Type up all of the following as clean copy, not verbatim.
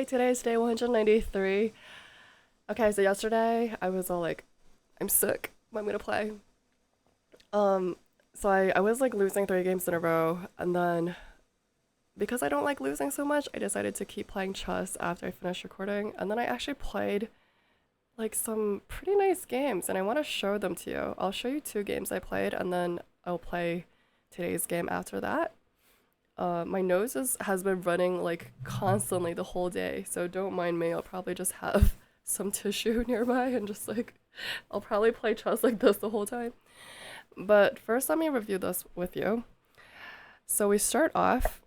Hi, today's day 193. Okay, so yesterday I was all like, I'm sick. What am I gonna play? Um, so I was like losing 3 games in a row, and then because I don't like losing so much, I decided to keep playing chess after I finished recording, and then I actually played like some pretty nice games, and I want to show them to you. I'll show you 2 games I played, and then I'll play today's game after that. My has been running like constantly the whole day, so don't mind me. I'll probably just have some tissue nearby and just like I'll probably play chess like this the whole time. But first, let me review this with you. So we start off.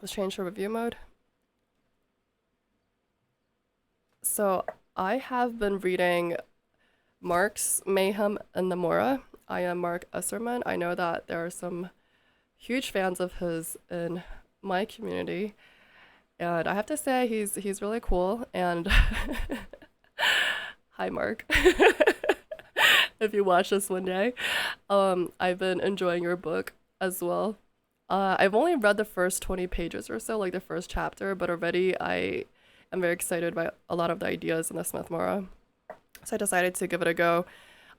Let's change to review mode. So I have been reading Mark's Mayhem and the Morra. I am Mark Esserman. I know that there are some huge fans of his in my community, and I have to say he's really cool. And hi, Mark. If you watch this one day, I've been enjoying your book as well. I've only read the first 20 pages or so, like the first chapter, but already I am very excited by a lot of the ideas in the Smith Mora. So I decided to give it a go.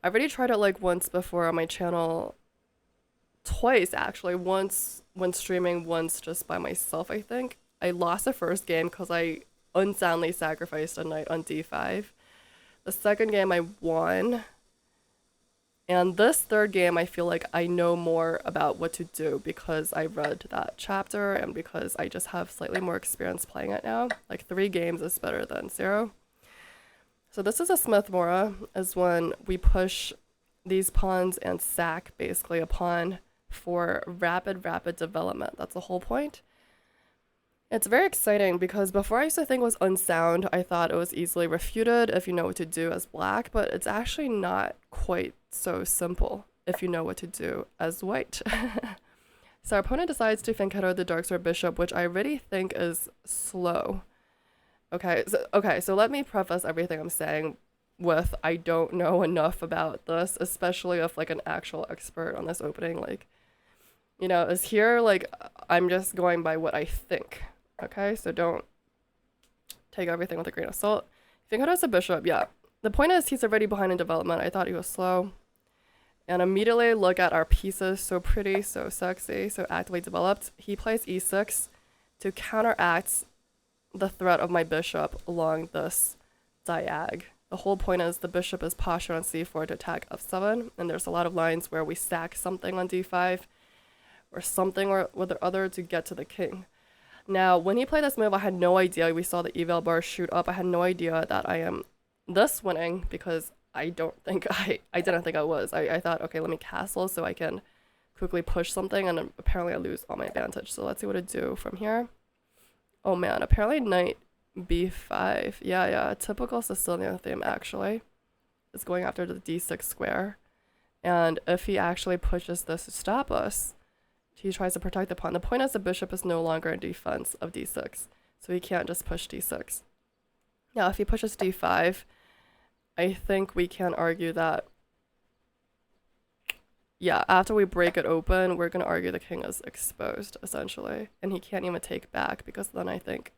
I've already tried it like once before on my channel, twice actually. Once when streaming, once just by myself, I think. I lost the first game because I unsoundly sacrificed a knight on d5. The second game I won. And this third game, I feel like I know more about what to do because I read that chapter and because I just have slightly more experience playing it now. Like 3 games is better than 0. So this is a Smith Mora, is when we push these pawns and sack basically a pawn for rapid development. That's the whole point. It's very exciting because before I used to think it was unsound, I thought it was easily refuted if you know what to do as black, but it's actually not quite so simple if you know what to do as white. So our opponent decides to fianchetto the dark sword bishop, which I really think is slow. Okay, so let me preface everything I'm saying with I don't know enough about this, especially if like an actual expert on this opening, like, is here like I'm just going by what I think. Okay, so don't take everything with a grain of salt. Fianchetto as a bishop, yeah. The point is he's already behind in development. I thought he was slow. And immediately look at our pieces, so pretty, so sexy, so actively developed. He plays e6 to counteract the threat of my bishop along this diag. The whole point is the bishop is postured on c4 to attack f7, and there's a lot of lines where we stack something on d5 or something or with the other to get to the king. Now, when he played this move, I had no idea. We saw the eval bar shoot up. I had no idea that I am this winning because I didn't think I was. I thought, okay, let me castle so I can quickly push something, and apparently I lose all my advantage. So let's see what to do from here. Oh man, apparently knight b5. Yeah, typical Sicilian theme actually. Is going after the d6 square. And if he actually pushes this to stop us, he tries to protect the pawn. The point is the bishop is no longer in defense of d6, so he can't just push d6. Now, if he pushes d5, I think we can argue that, yeah, after we break it open, we're going to argue the king is exposed, essentially, and he can't even take back because then I think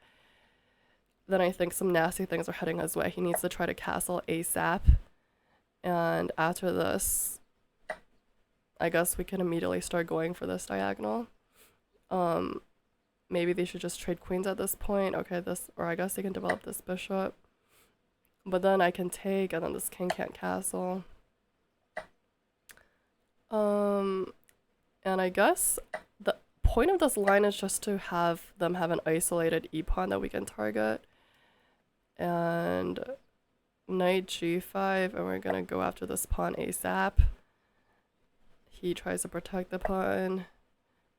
some nasty things are heading his way. He needs to try to castle ASAP, and after this, I guess we can immediately start going for this diagonal. Maybe they should just trade queens at this point. Okay, or I guess they can develop this bishop. But then I can take, and then this king can't castle. And I guess the point of this line is just to have them have an isolated e-pawn that we can target. And knight g5, and we're gonna go after this pawn ASAP. He tries to protect the pawn.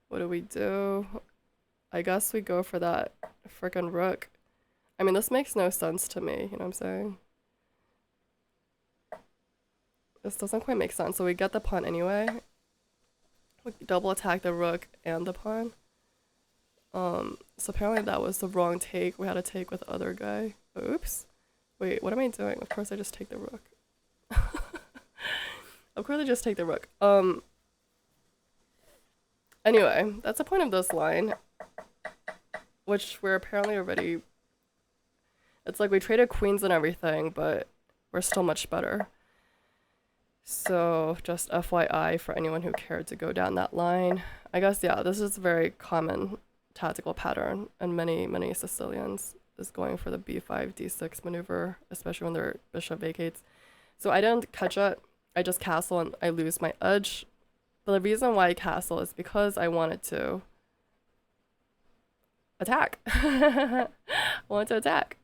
What do we do? I guess we go for that frickin' rook. I mean, this makes no sense to me, you know what I'm saying? This doesn't quite make sense, so we get the pawn anyway. We double attack the rook and the pawn. So apparently that was the wrong take. We had to take with the other guy. Oops. Wait, what am I doing? Of course I just take the rook. Of course I just take the rook. Anyway, that's the point of this line, which we're apparently already It's like we traded queens and everything, but we're still much better. So just FYI for anyone who cared to go down that line. I guess, yeah, this is a very common tactical pattern, and many Sicilians is going for the b5, d6 maneuver, especially when their bishop vacates. So I didn't catch it. I just castle and I lose my edge. But the reason why I castle is because I wanted to attack. I wanted to attack.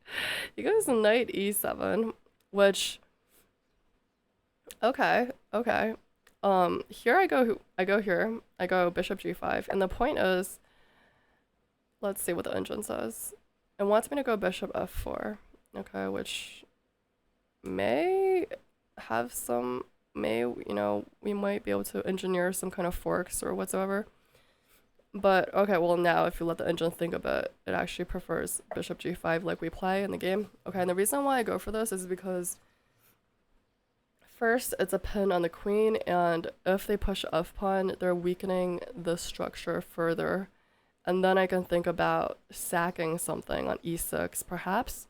He goes knight e7, which, okay. Here I go bishop g5, and the point is, let's see what the engine says. It wants me to go bishop f4, okay, which may have some, we might be able to engineer some kind of forks or whatsoever. But, okay, well now if you let the engine think of it, it actually prefers bishop g5 like we play in the game. Okay, and the reason why I go for this is because first, it's a pin on the queen, and if they push f-pawn, they're weakening the structure further. And then I can think about sacking something on e6, perhaps,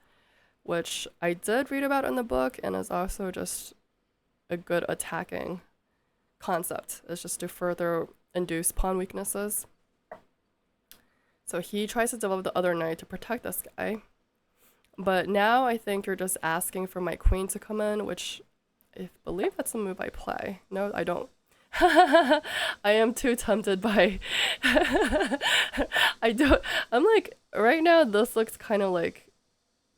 which I did read about in the book, and is also just a good attacking concept. It's just to further induce pawn weaknesses. So he tries to develop the other knight to protect this guy. But now I think you're just asking for my queen to come in, which I believe that's a move I play. No, I don't. I am too tempted by I don't. I'm like, right now this looks kind of like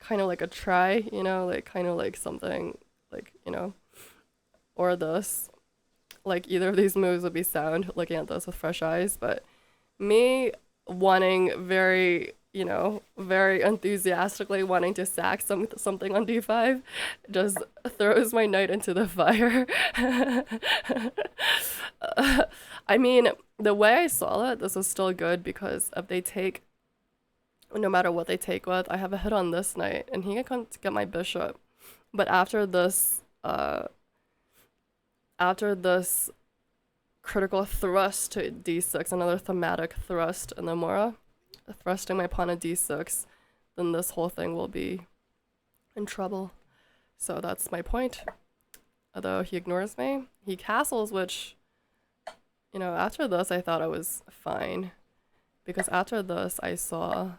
a try, like kind of like something like, or this, like either of these moves would be sound looking at this with fresh eyes, but me wanting very very enthusiastically wanting to sack something on d5 just throws my knight into the fire. I mean, the way I saw it, this is still good because if they take, no matter what they take with, I have a hit on this knight and he can come to get my bishop. But after this critical thrust to d6, another thematic thrust in the morra, thrusting my pawn to d6, then this whole thing will be in trouble. So that's my point. Although he ignores me, he castles, which, after this I thought I was fine. Because after this I saw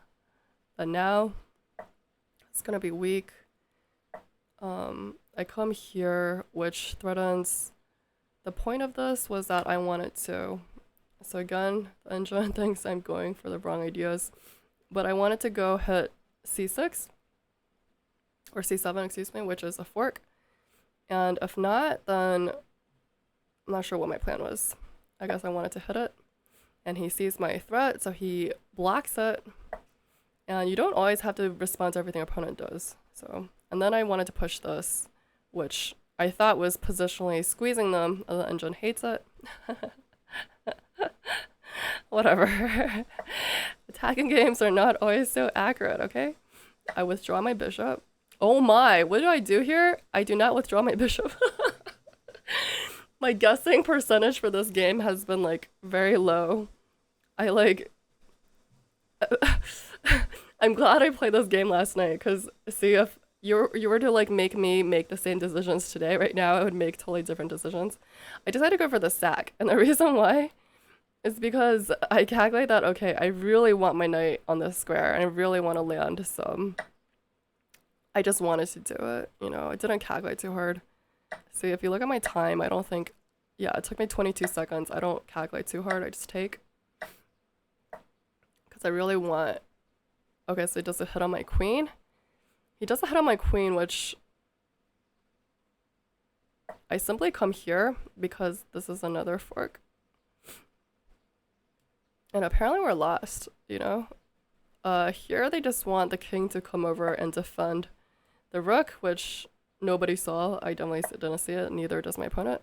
that now it's gonna be weak. I come here, which threatens. The point of this was that I wanted to. So again, the engine thinks I'm going for the wrong ideas, but I wanted to go hit c6 or c7, excuse me, which is a fork. And if not, then I'm not sure what my plan was. I guess I wanted to hit it, and he sees my threat, so he blocks it. And you don't always have to respond to everything opponent does. So, and then I wanted to push this, which I thought was positionally squeezing them, and the engine hates it. Whatever. Attacking games are not always so accurate, okay? I withdraw my bishop. Oh my, what do I do here? I do not withdraw my bishop. My guessing percentage for this game has been like very low. I'm glad I played this game last night, because see, if you were to like make me make the same decisions today, right now I would make totally different decisions. I decided to go for the sack, and the reason why is because I calculate that, okay, I really want my knight on this square, and I really want to land some. I just wanted to do it, I didn't calculate too hard. See, if you look at my time, I don't think, yeah, it took me 22 seconds. I don't calculate too hard, I just take. Because I really want, okay, so he does a hit on my queen. He does a hit on my queen, which I simply come here because this is another fork. And apparently we're lost, Here they just want the king to come over and defend the rook, which nobody saw. I definitely didn't see it, neither does my opponent.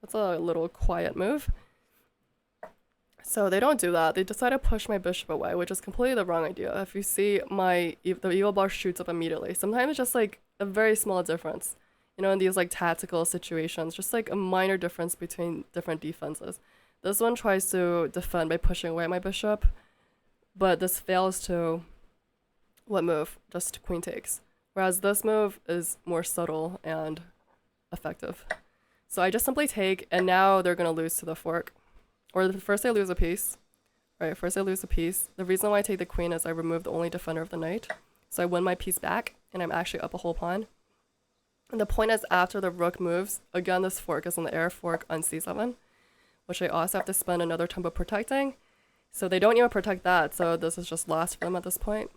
That's a little quiet move. So they don't do that. They decide to push my bishop away, which is completely the wrong idea. If you see the evil bar shoots up immediately. Sometimes it's just like a very small difference, in these like tactical situations, just like a minor difference between different defenses. This one tries to defend by pushing away my bishop, but this fails to, what move? Just queen takes, Whereas this move is more subtle and effective. So I just simply take, and now they're gonna lose to the fork. Or first they lose a piece. Right, first I lose a piece. The reason why I take the queen is I remove the only defender of the knight. So I win my piece back, and I'm actually up a whole pawn. And the point is after the rook moves, again this fork is in the air, fork on c7, which I also have to spend another tempo protecting. So they don't even protect that, so this is just lost for them at this point.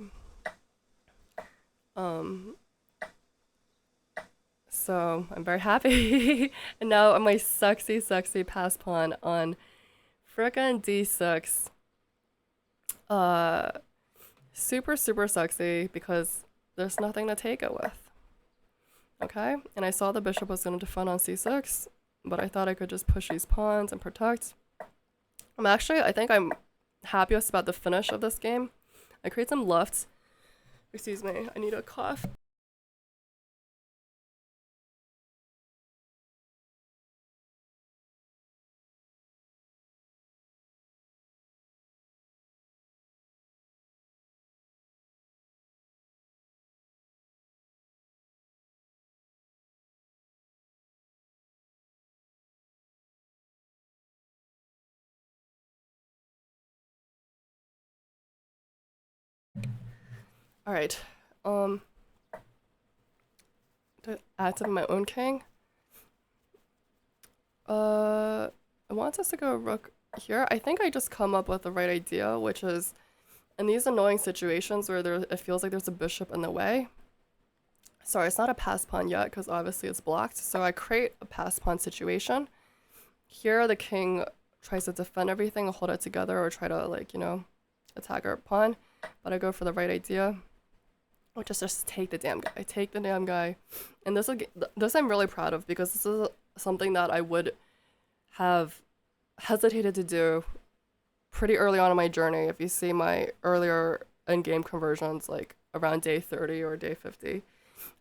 So I'm very happy. And now on my sexy, sexy pass pawn on frickin' d6. Super, super sexy because there's nothing to take it with. Okay, and I saw the bishop was going to defend on c6, but I thought I could just push these pawns and protect. I think I'm happiest about the finish of this game. I create some left. Excuse me, I need a cough. All right, to activate my own king. I want us to go rook here. I think I just come up with the right idea, which is in these annoying situations where it feels like there's a bishop in the way. Sorry, it's not a pass pawn yet because obviously it's blocked. So I create a pass pawn situation. Here the king tries to defend everything, hold it together, or try to like, you know, attack our pawn. But I go for the right idea, which is just take the damn guy. Take the damn guy. And this I'm really proud of because this is something that I would have hesitated to do pretty early on in my journey. If you see my earlier in-game conversions, like around day 30 or day 50,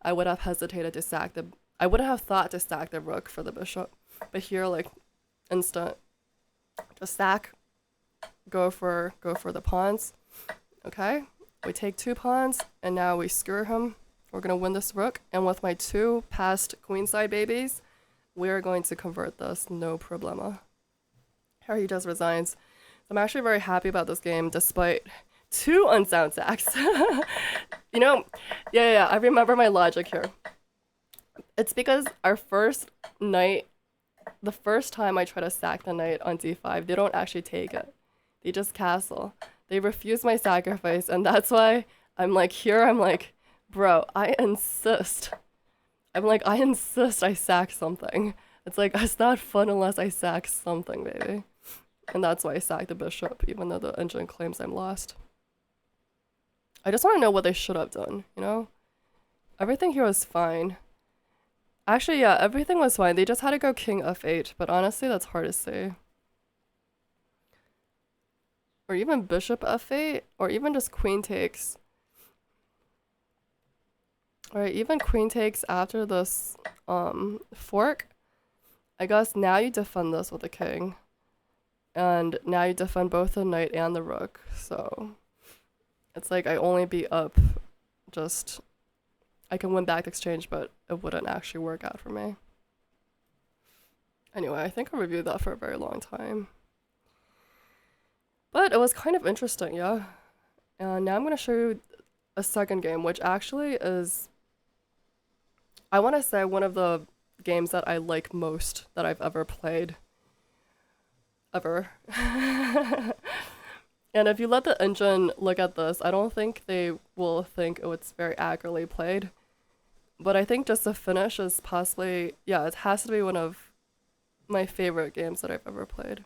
I would have hesitated to sack the. I wouldn't have thought to stack the rook for the bishop, but here, like, instant, just stack, go for the pawns. Okay, we take 2 pawns, and now we skewer him. We're gonna win this rook, and with my 2 passed queenside babies, we're going to convert this, no problema. Here he just resigns. I'm actually very happy about this game, despite 2 unsound sacks. You know, yeah, I remember my logic here. It's because our first knight, the first time I try to sack the knight on d5, they don't actually take it. They just castle. They refuse my sacrifice, and that's why I'm like, bro, I insist. I insist I sack something. It's like, it's not fun unless I sack something, baby. And that's why I sacked the bishop, even though the engine claims I'm lost. I just want to know what they should have done, you know? Everything here was fine. Actually, yeah, everything was fine. They just had to go king f8, but honestly, that's hard to say. Or even bishop f8, or even just queen takes. Alright, even queen takes after this fork. I guess now you defend this with the king. And now you defend both the knight and the rook, so it's like I only be up just I can win back the exchange, but it wouldn't actually work out for me. Anyway, I think I reviewed that for a very long time. But it was kind of interesting, yeah. And now I'm going to show you a second game, which actually is, I want to say, one of the games that I like most that I've ever played. Ever. And if you let the engine look at this, I don't think they will think it's very accurately played. But I think just the finish is possibly, yeah, it has to be one of my favorite games that I've ever played.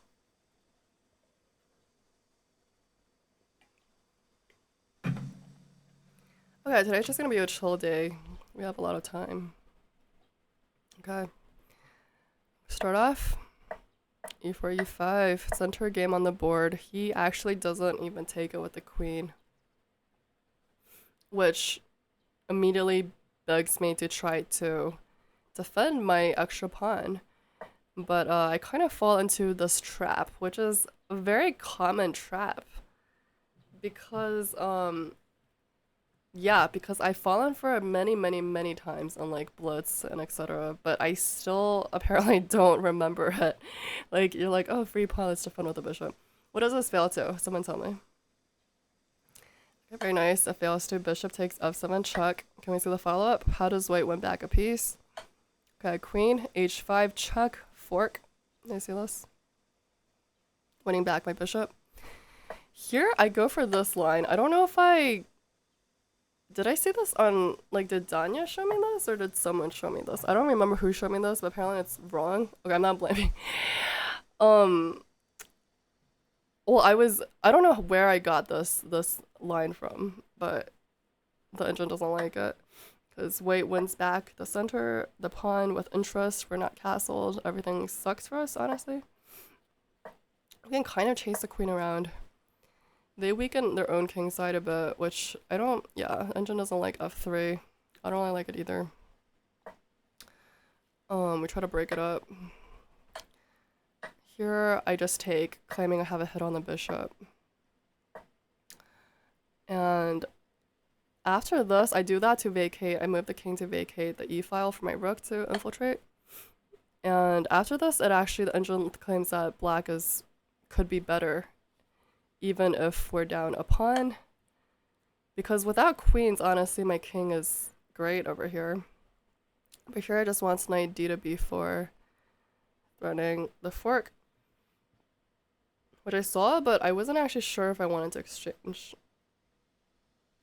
Okay, today's just gonna be a chill day. We have a lot of time. Okay. Start off. E4, E5. Center game on the board. He actually doesn't even take it with the queen. Which immediately begs me to try to defend my extra pawn. But I kind of fall into this trap, which is a very common trap. Because Yeah, because I've fallen for it many, many, many times on like Blitz and etc. But I still apparently don't remember it. Like you're like, oh, free pawn, let's defend with the bishop. What does this fail to? Someone tell me. Okay, very nice. It fails to bishop takes f7 check. Can we see the follow up? How does white win back a piece? Okay, queen h5 check fork. Can you see this? Winning back my bishop. Here I go for this line. I don't know if did I see this on, like, did Danya show me this or did someone show me this? I don't remember who showed me this, but apparently it's wrong. Okay, I'm not blaming. Um, well, I don't know where I got this line from, but the engine doesn't like it. Because white wins back the center, the pawn with interest. We're not castled. Everything sucks for us, honestly. We can kind of chase the queen around. They weaken their own king side a bit, which I don't, yeah, engine doesn't like f3. I don't really like it either. We try to break it up. Here, I just take, claiming I have a hit on the bishop. And after this, I do that to vacate. I move the king to vacate the e-file for my rook to infiltrate. And after this, the engine claims that black could be better, even if we're down a pawn. Because without queens, honestly, my king is great over here. But here I just want knight d to b4, threatening the fork, which I saw, but I wasn't actually sure if I wanted to exchange.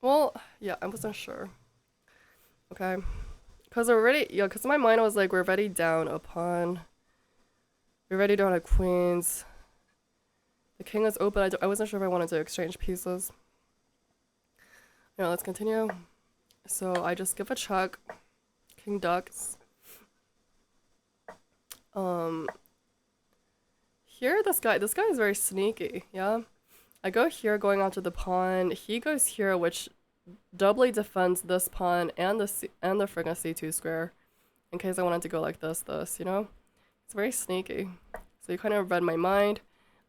Well, yeah, I wasn't sure. Okay. Because because my mind was like, we're already down a pawn. We're already down a queens. The king is open. I wasn't sure if I wanted to exchange pieces. Let's continue. So I just give a check. King ducks. Here this guy is very sneaky, yeah? I go here going onto the pawn. He goes here, which doubly defends this pawn and the friggin' c2 square. In case I wanted to go like this, you know? It's very sneaky. So you kind of read my mind.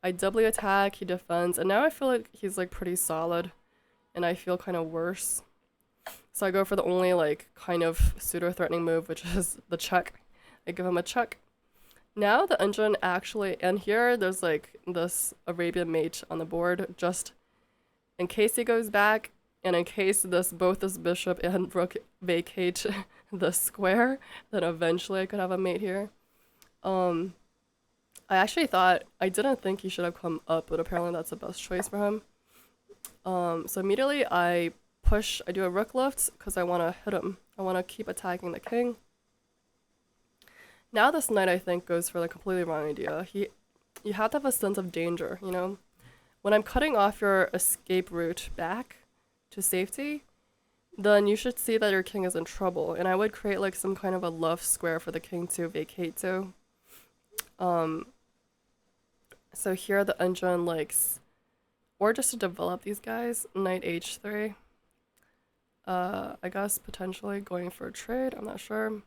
I doubly attack, he defends, and now I feel like he's like pretty solid. And I feel kind of worse. So I go for the only like kind of pseudo-threatening move, which is the check. I give him a check. Now the engine actually, and here there's like this Arabian mate on the board, just in case he goes back, and in case both this bishop and rook vacate the square, then eventually I could have a mate here. I didn't think he should have come up, but apparently that's the best choice for him. So immediately I do a rook lift because I want to hit him. I want to keep attacking the king. Now this knight, I think, goes for the completely wrong idea. You have to have a sense of danger, you know? When I'm cutting off your escape route back to safety, then you should see that your king is in trouble. And I would create like some kind of a love square for the king to vacate to. So here the engine likes, or just to develop these guys, knight h3. I guess potentially going for a trade, I'm not sure.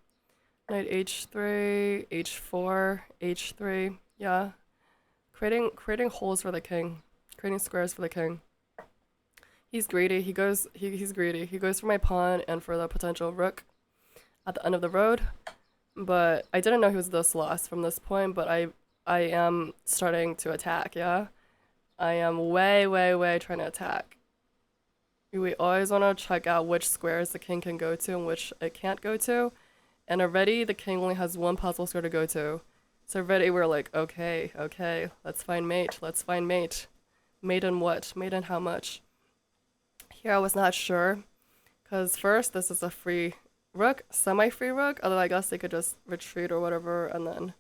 Knight h3, h4, h3, yeah. Creating holes for the king, creating squares for the king. He's greedy, he's greedy. He goes for my pawn and for the potential rook at the end of the road. But I didn't know he was this lost from this point, but I am starting to attack, yeah? I am way, way, way trying to attack. We always want to check out which squares the king can go to and which it can't go to. And already the king only has one possible square to go to. So already we're like, okay, let's find mate, Mate in what? Mate in how much? Here I was not sure. Because first, this is a free rook, semi-free rook, although I guess they could just retreat or whatever, and then...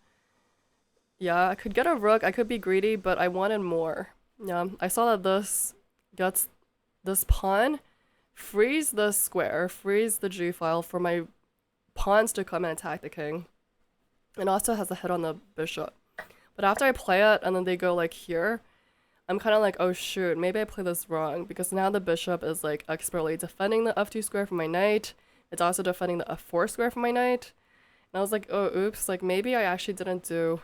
Yeah, I could get a rook, I could be greedy, but I wanted more. Yeah, I saw that this pawn frees the square, frees the g-file for my pawns to come and attack the king. And also has a hit on the bishop. But after I play it and then they go like here, I'm kind of like, oh shoot, maybe I play this wrong, because now the bishop is like expertly defending the f2 square for my knight. It's also defending the f4 square for my knight. And I was like, oh oops, like maybe I actually didn't do...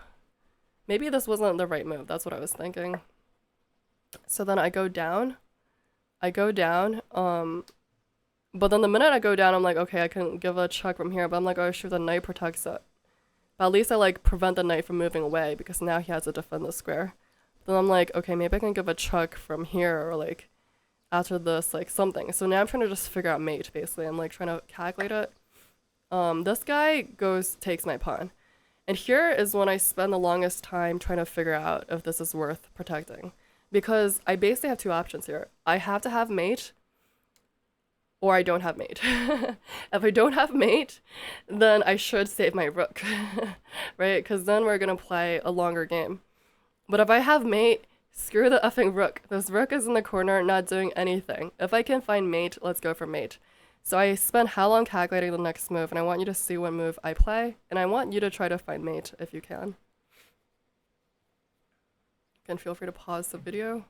Maybe this wasn't the right move, that's what I was thinking. So then I go down, But then the minute I go down, I'm like, okay, I can give a check from here. But I'm like, oh shoot, the knight protects it. But at least I like prevent the knight from moving away because now he has to defend the square. Then I'm like, okay, maybe I can give a check from here or like after this, like something. So now I'm trying to just figure out mate, basically. I'm like trying to calculate it. This guy takes my pawn. And here is when I spend the longest time trying to figure out if this is worth protecting. Because I basically have two options here. I have to have mate, or I don't have mate. If I don't have mate, then I should save my rook, right? Because then we're gonna play a longer game. But if I have mate, screw the effing rook. This rook is in the corner, not doing anything. If I can find mate, let's go for mate. So I spent how long calculating the next move, and I want you to see what move I play, and I want you to try to find mate if you can. Again, feel free to pause the video.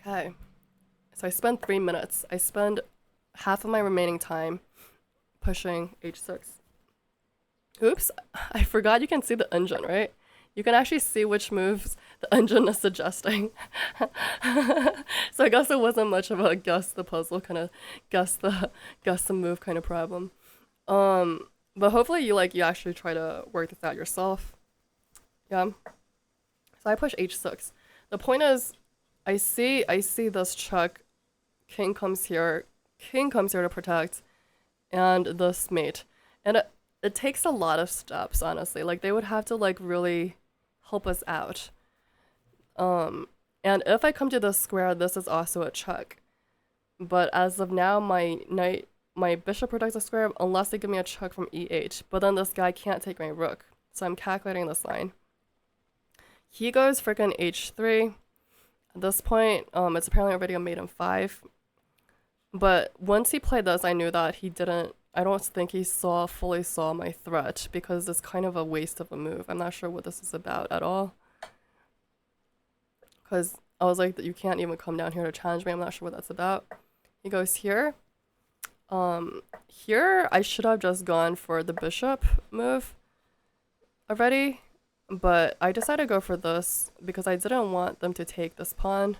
Okay, so I spent 3 minutes. I spend half of my remaining time pushing h6. Oops, I forgot you can see the engine, right? You can actually see which moves the engine is suggesting. So I guess it wasn't much of a guess the puzzle, kind of guess the move kind of problem. But hopefully you actually try to work this out yourself. Yeah. So I push h6. The point is, I see this check. King comes here to protect, and this mate, and it takes a lot of steps, honestly. Like they would have to like really help us out. And if I come to this square, this is also a check. But as of now, my bishop protects the square unless they give me a check from e8. But then this guy can't take my rook, so I'm calculating this line. He goes freaking h3. At this point, it's apparently already a mate in 5. But once he played this, I knew that he didn't. I don't think he fully saw my threat because it's kind of a waste of a move. I'm not sure what this is about at all. Because I was like, you can't even come down here to challenge me. I'm not sure what that's about. He goes here. Here I should have just gone for the bishop move already. But I decided to go for this because I didn't want them to take this pawn.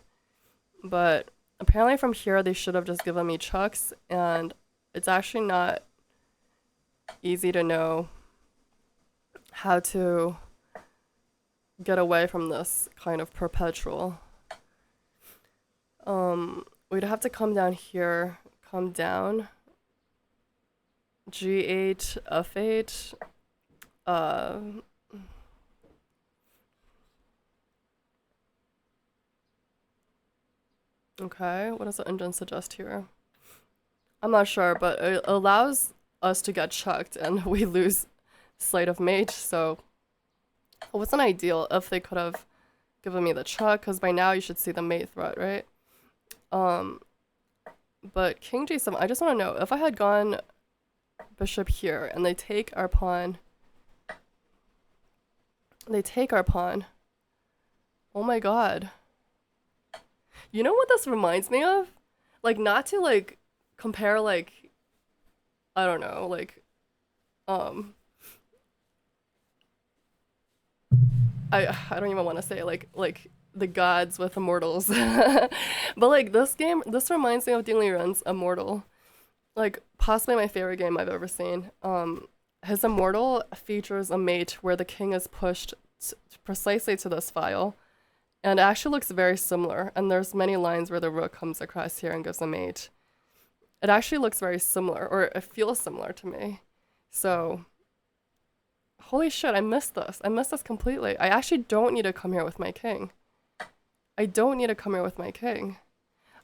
But apparently from here they should have just given me chucks, and it's actually not easy to know how to get away from this kind of perpetual. We'd have to come down here, come down, g8, f8, okay, what does the engine suggest here? I'm not sure, but it allows us to get chucked and we lose sleight of mate, so it wasn't ideal if they could have given me the chuck, because by now you should see the mate threat, right? But king g7, I just want to know, if I had gone bishop here and they take our pawn, oh my god. You know what this reminds me of? Like, not to like compare, like, I don't know, like, I don't even want to say like the gods with immortals. But like this reminds me of Ding Liren's Immortal. Like possibly my favorite game I've ever seen. His Immortal features a mate where the king is pushed precisely to this file. And it actually looks very similar. And there's many lines where the rook comes across here and gives a mate. It actually looks very similar, or it feels similar to me. So holy shit, I missed this. I missed this completely. I actually don't need to come here with my king. I don't need to come here with my king.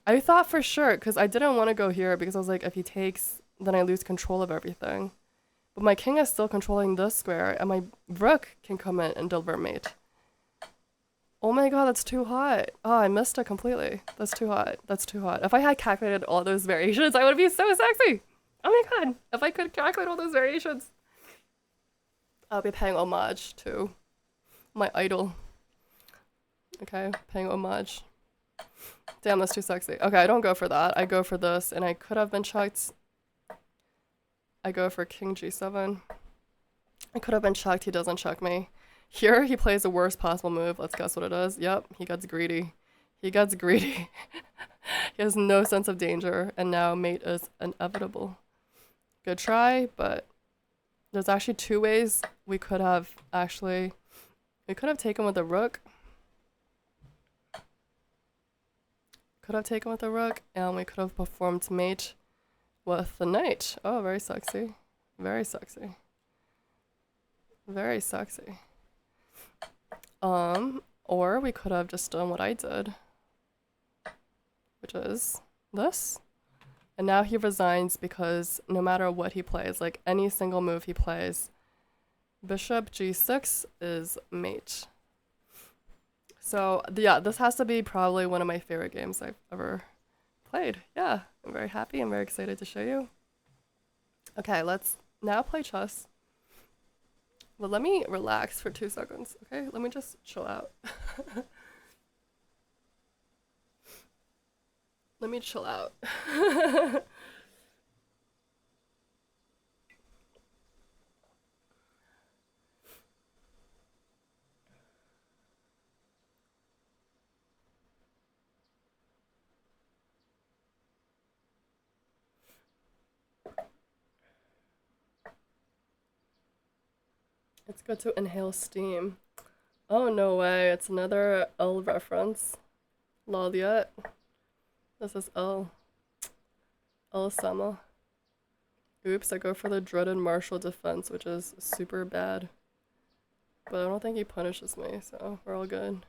I thought for sure, because I didn't want to go here because I was like, if he takes, then I lose control of everything. But my king is still controlling this square, and my rook can come in and deliver mate. Oh my god, that's too hot. Oh, I missed it completely. That's too hot. That's too hot. If I had calculated all those variations, I would be so sexy. Oh my god, if I could calculate all those variations. I'll be paying homage to my idol. Okay, paying homage. Damn, that's too sexy. Okay, I don't go for that. I go for this, and I could have been checked. I go for king g7. I could have been checked. He doesn't check me. Here he plays the worst possible move. Let's guess what it is. Yep, he gets greedy. He gets greedy. He has no sense of danger, and now mate is inevitable. Good try, but there's actually two ways we could have actually... We could have taken with a rook. Could have taken with a rook, and we could have performed mate with the knight. Oh, very sexy. Very sexy. Very sexy. Or we could have just done what I did, which is this. And now he resigns because no matter what he plays, like any single move he plays, bishop g6 is mate. So yeah, this has to be probably one of my favorite games I've ever played. Yeah, I'm very happy. I'm very excited to show you. Okay, let's now play chess. But let me relax for 2 seconds, okay? Let me just chill out. Let me chill out. It's good to inhale steam. Oh, no way. It's another L reference. Lol yet. This is L. L Sama. Oops, I go for the dreaded martial defense, which is super bad. But I don't think he punishes me, so we're all good.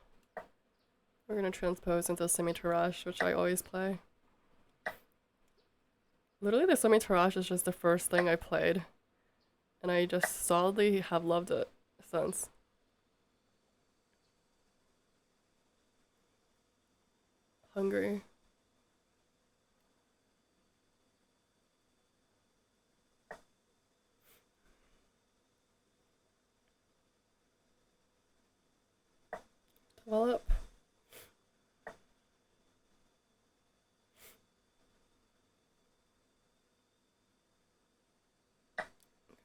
We're gonna transpose into semi-tirage, which I always play. Literally, the semi-tirage is just the first thing I played. And I just solidly have loved it since. Hungry. Develop.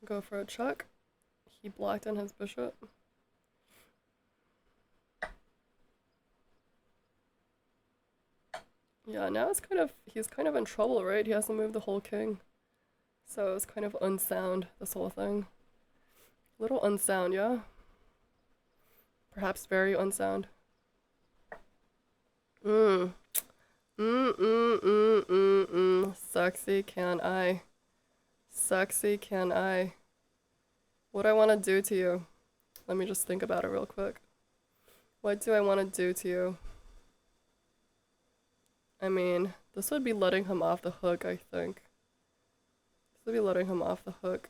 Go for a check. He blocked in his bishop. Yeah, now it's kind of, he's kind of in trouble, right? He has to move the whole king. So it's kind of unsound, this whole thing. A little unsound, yeah? Perhaps very unsound. Sexy can I. Sexy can I. What do I want to do to you? Let me just think about it real quick. What do I want to do to you? I mean, this would be letting him off the hook, I think. This would be letting him off the hook.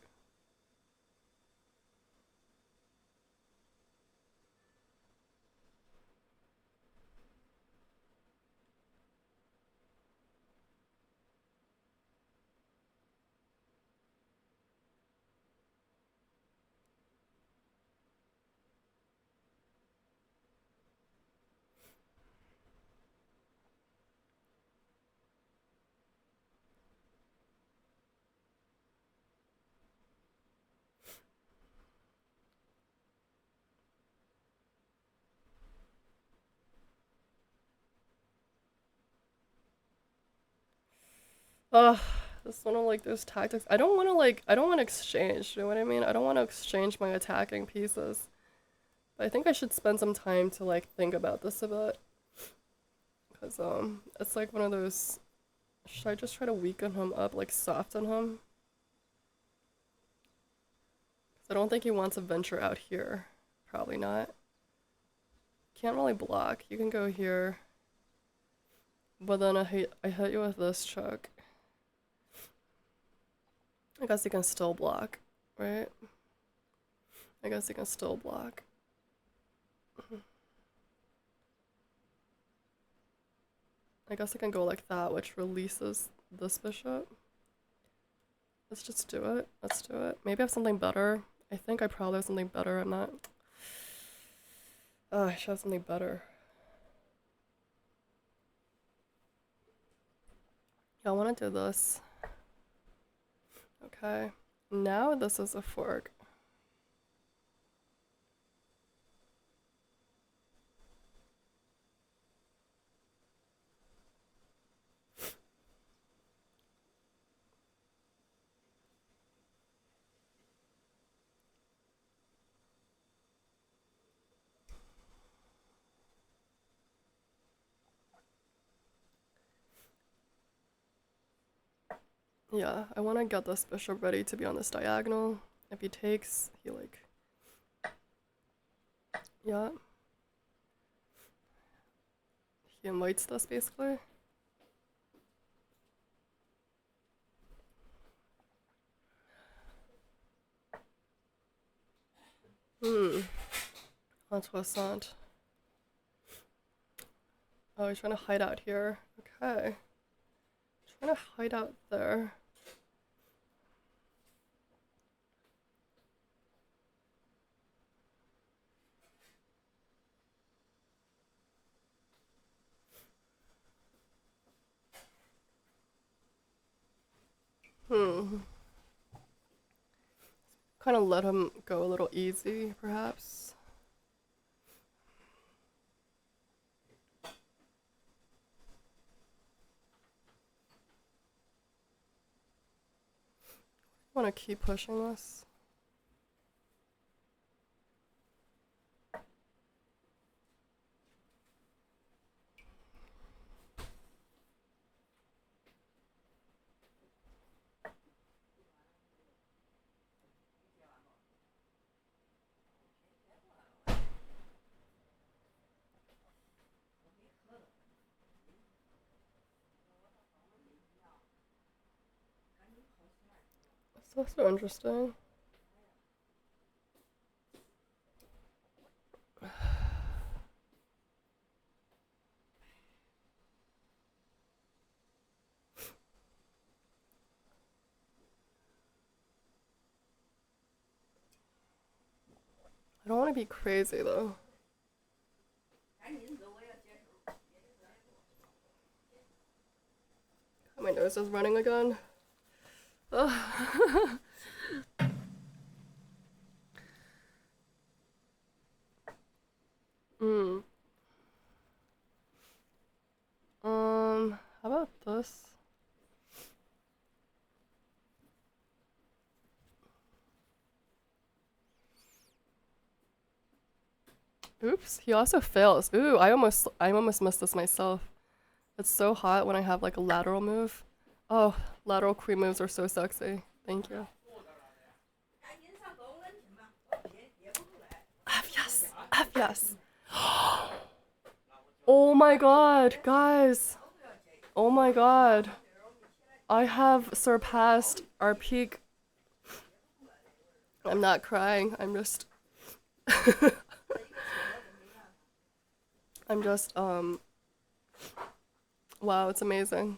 Ugh, this is one of like those tactics. I don't want to I don't want to exchange, you know what I mean? I don't want to exchange my attacking pieces. But I think I should spend some time to like think about this a bit. Because it's like one of those, should I just try to weaken him up, like soften him? Because I don't think he wants to venture out here. Probably not. Can't really block. You can go here. But then I hit you with this chuck. I guess he can still block, right? I guess he can still block. I guess I can go like that, which releases this bishop. Let's just do it. Let's do it. Maybe I have something better. I think I probably have something better. I'm not... Oh, I should have something better. Yeah, I want to do this. Okay. Now this is a fork. Yeah, I want to get this bishop ready to be on this diagonal. If he takes, he like, yeah, he invites this basically. Intéressant. Oh, he's trying to hide out here. Okay. Trying to hide out there. Kind of let him go a little easy, perhaps. Want to keep pushing this. That's also interesting. I don't want to be crazy though. My nose is running again. Ugh. How about this? Oops, he also fails. Ooh, I almost missed this myself. It's so hot when I have like a lateral move. Oh, lateral queen moves are so sexy. Thank you. F yes. F yes. Oh my god, guys. Oh my god. I have surpassed our peak. I'm not crying. I'm just wow, it's amazing.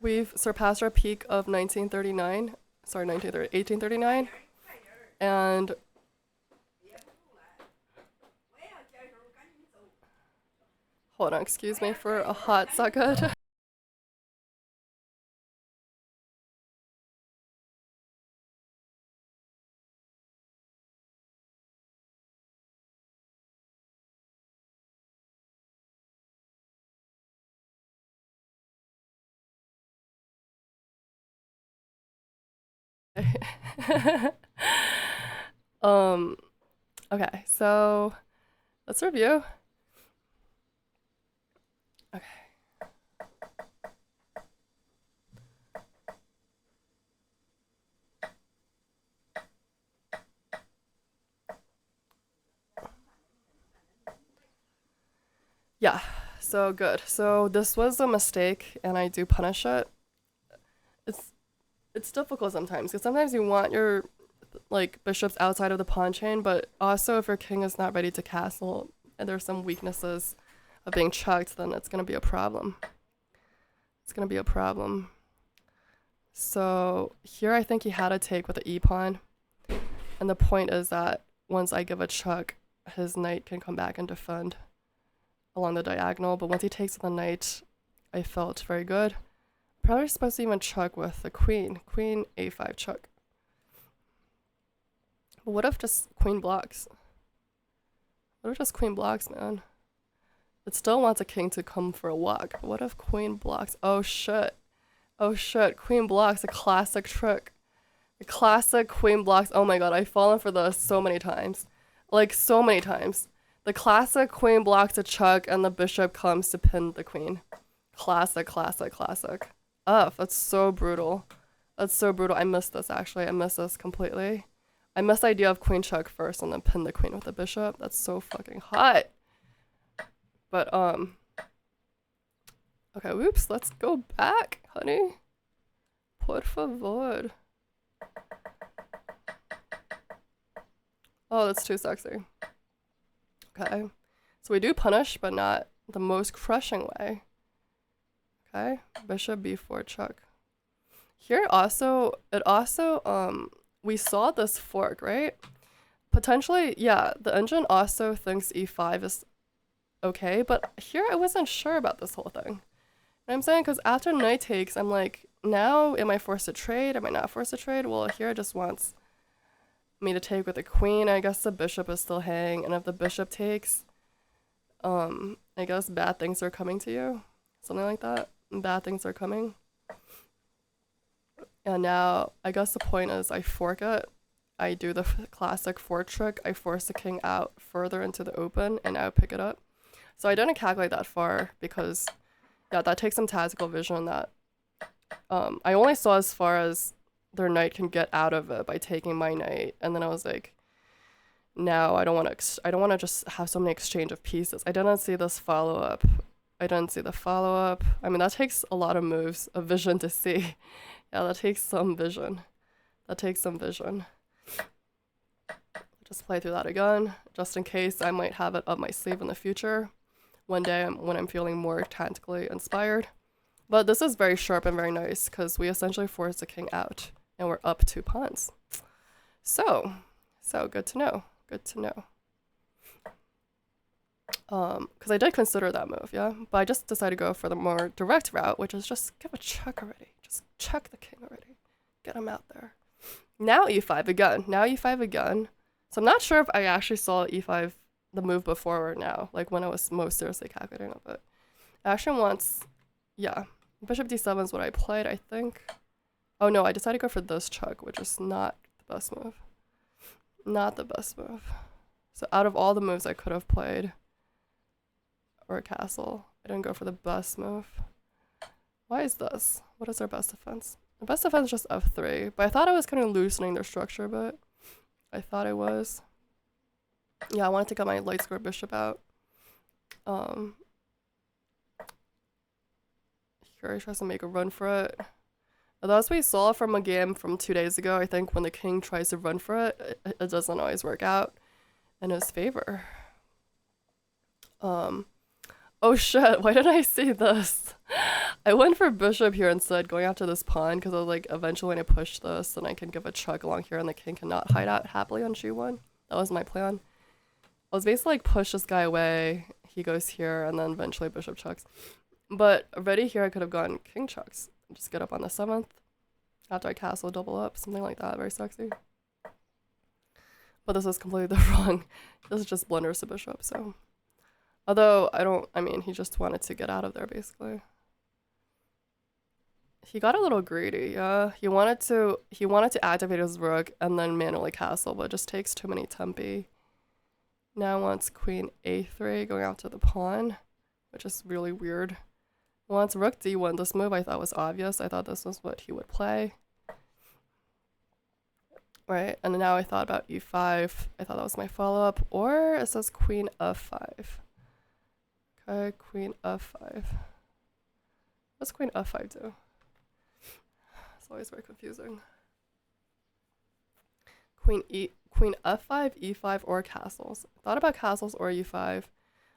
We've surpassed our peak of 1939. Sorry, 1839. And hold on, excuse me for a hot second. um, okay, so let's review. Okay. Yeah, so good. So this was a mistake and I do punish it. It's it's difficult sometimes because sometimes you want your like bishops outside of the pawn chain, but also if your king is not ready to castle and there's some weaknesses of being chucked, then it's gonna be a problem. It's gonna be a problem. So here I think he had to take with the e pawn, and the point is that once I give a chuck, his knight can come back and defend along the diagonal. But once he takes with the knight, I felt very good. Probably supposed to even chuck with the queen. Queen a5 chuck. But what if just queen blocks? What if just queen blocks, man? It still wants a king to come for a walk. But what if queen blocks? Oh shit. Oh shit. Queen blocks, a classic trick. The classic queen blocks. Oh my god, I've fallen for this so many times. Like, so many times. The classic queen blocks a chuck and the bishop comes to pin the queen. Classic, classic, classic. Ugh, that's so brutal. That's so brutal. I missed this actually. I missed this completely. I missed the idea of queen check first and then pin the queen with the bishop. That's so fucking hot. But okay, whoops, let's go back, honey. Por favor. Oh, that's too sexy. Okay. So we do punish, but not the most crushing way. Okay. Bishop b4 check. Here also, we saw this fork, right? Potentially, yeah, the engine also thinks e5 is okay, but here I wasn't sure about this whole thing. You know what I'm saying? Because after knight takes, I'm like, now am I forced to trade? Am I not forced to trade? Well, here it just wants me to take with the queen. I guess the bishop is still hanging, and if the bishop takes, I guess bad things are coming to you. Something like that. Bad things are coming. And now, I guess the point is I fork it. I do the classic fork trick. I force the king out further into the open, and I pick it up. So I didn't calculate that far because, yeah, that takes some tactical vision that I only saw as far as their knight can get out of it by taking my knight, and then I was like, no, I don't want to just have so many exchange of pieces. I didn't see this follow-up. I didn't see the follow-up. I mean, that takes a lot of moves of vision to see. Yeah, that takes some vision. That takes some vision. Just play through that again, just in case I might have it up my sleeve in the future. One day when I'm feeling more tactically inspired. But this is very sharp and very nice because we essentially force the king out and we're up 2 pawns. So good to know. Good to know. Because I did consider that move, yeah? But I just decided to go for the more direct route, which is just give a check already. Just check the king already. Get him out there. Now e5 again. Now e5 again. So I'm not sure if I actually saw e5 the move before or now, like when I was most seriously calculating it, but it actually wants, yeah, bishop d7 is what I played, I think. Oh no, I decided to go for this check, which is not the best move. Not the best move. So out of all the moves I could have played, or a castle, I didn't go for the best move. Why is this? What is their best defense? The best defense is just f3, but I thought I was kind of loosening their structure a bit. I thought I was. Yeah, I wanted to get my light square bishop out. Here he tries to make a run for it. As we saw from a game from 2 days ago, I think when the king tries to run for it, it doesn't always work out in his favor. Oh shit, why did I see this? I went for bishop here instead, going after this pawn, because I was like, eventually when I push this, then I can give a check along here and the king cannot hide out happily on g1. That was my plan. I was basically like, push this guy away, he goes here, and then eventually bishop checks. But already here I could have gone king checks. Just get up on the 7th. After I castle, double up, something like that, very sexy. But this is completely the wrong, this is just blunders the bishop, so. Although, I mean, he just wanted to get out of there, basically. He got a little greedy, yeah. He wanted to activate his rook and then manually castle, but it just takes too many tempi. Now wants queen a3 going out to the pawn, which is really weird. Wants rook d1. This move I thought was obvious. I thought this was what he would play. Right, and now I thought about e5. I thought that was my follow-up. Or it says queen f5. Okay, queen f5. What's queen f5 do? It's always very confusing. Queen f5, e5, or castles. Thought about castles or e5.